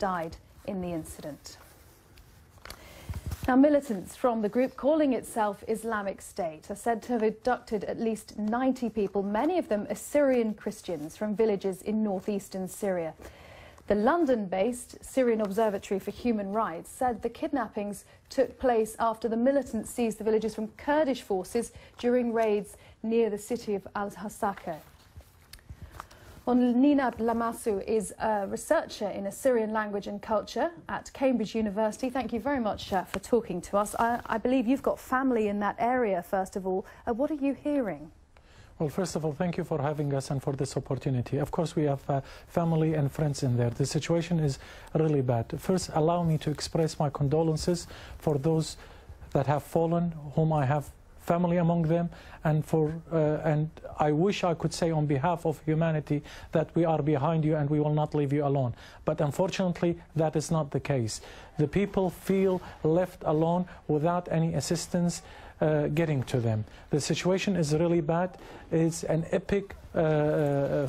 died in the incident. Now, militants from the group calling itself Islamic State are said to have abducted at least 90 people, many of them Assyrian Christians from villages in northeastern Syria. The London-based Syrian Observatory for Human Rights said the kidnappings took place after the militants seized the villages from Kurdish forces during raids near the city of Al-Hasaka. Nineb Lamassu is a researcher in Assyrian language and culture at Cambridge University. Thank you very much for talking to us. I believe you've got family in that area, first of all. What are you hearing? Well, first of all, thank you for having us and for this opportunity. Of course, we have family and friends in there. The situation is really bad. First, allow me to express my condolences for those that have fallen, whom I have family among them, and I wish I could say on behalf of humanity that we are behind you and we will not leave you alone. But unfortunately, that is not the case. The people feel left alone without any assistance getting to them. The situation is really bad. It's an epic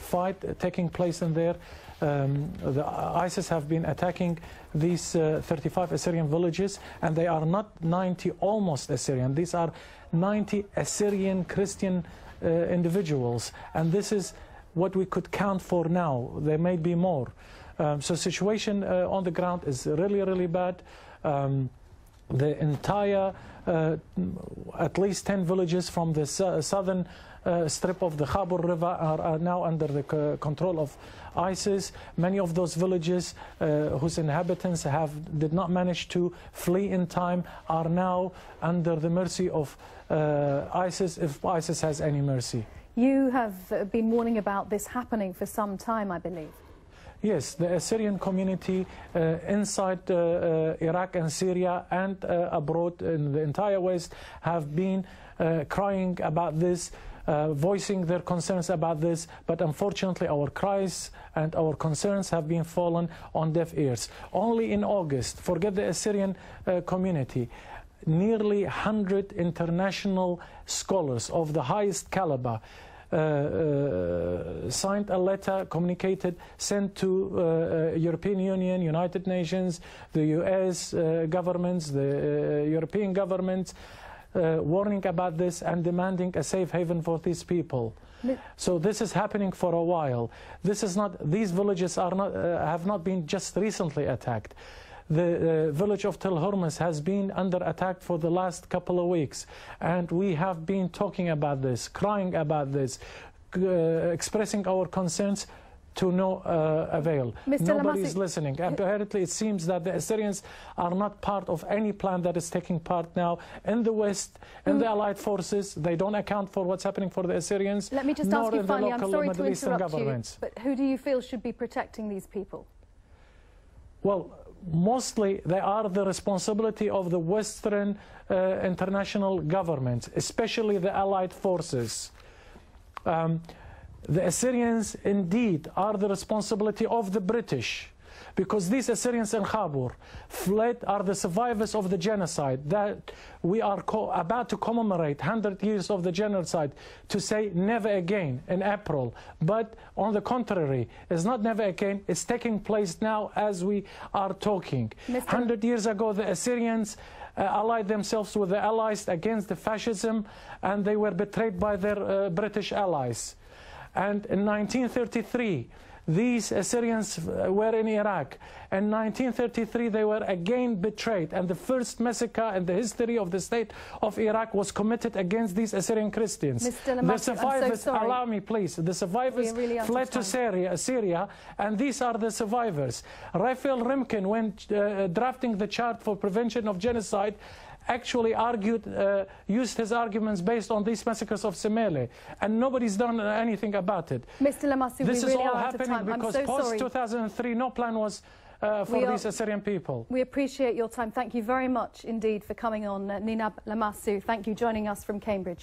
fight taking place in there. The ISIS have been attacking these 35 Assyrian villages, and they are not 90 almost Assyrian. These are 90 Assyrian Christian individuals, and this is what we could count for now. There may be more. So situation on the ground is really, really bad. The entire, at least 10 villages from the southern strip of the Khabur River are now under the control of ISIS. Many of those villages whose inhabitants did not manage to flee in time are now under the mercy of ISIS, if ISIS has any mercy. You have been warning about this happening for some time, I believe. Yes, the Assyrian community inside Iraq and Syria and abroad in the entire West have been crying about this, voicing their concerns about this, but unfortunately our cries and our concerns have been fallen on deaf ears. Only in August, forget the Assyrian community, nearly 100 international scholars of the highest caliber signed a letter, communicated, sent to European Union, United Nations, the US governments, the European governments, warning about this and demanding a safe haven for these people. So this is happening for a while. This is not; these villages are not have not been just recently attacked. The village of Tel Hormus has been under attack for the last couple of weeks, and we have been talking about this, crying about this, expressing our concerns to no avail. Nobody is listening. Apparently it seems that the Assyrians are not part of any plan that is taking part now in the West, in the Allied forces. They don't account for what's happening for the Assyrians. Let me just ask you finally, I'm sorry to interrupt you, but who do you feel should be protecting these people? Well, mostly they are the responsibility of the Western international governments, especially the Allied forces. The Assyrians indeed are the responsibility of the British, because these Assyrians in Khabur fled, are the survivors of the genocide that we are about to commemorate 100 years of the genocide, to say never again in April. But on the contrary, it's not never again, it's taking place now as we are talking. 100 years ago, the Assyrians allied themselves with the Allies against the fascism, and they were betrayed by their British allies. And in 1933, these Assyrians were in Iraq. In 1933, they were again betrayed. And the first massacre in the history of the state of Iraq was committed against these Assyrian Christians. Mr. Lamassu, the survivors, I'm so sorry. Allow me please, the survivors fled to Syria, and these are the survivors. Raphael Rimkin, when drafting the chart for prevention of genocide, actually used his arguments based on these massacres of Semele, and nobody's done anything about it. Mr. Lamassu, this is all happening because post-2003 no plan was for these Assyrian people. We appreciate your time. Thank you very much indeed for coming on, Nineb Lamassu. Thank you, joining us from Cambridge.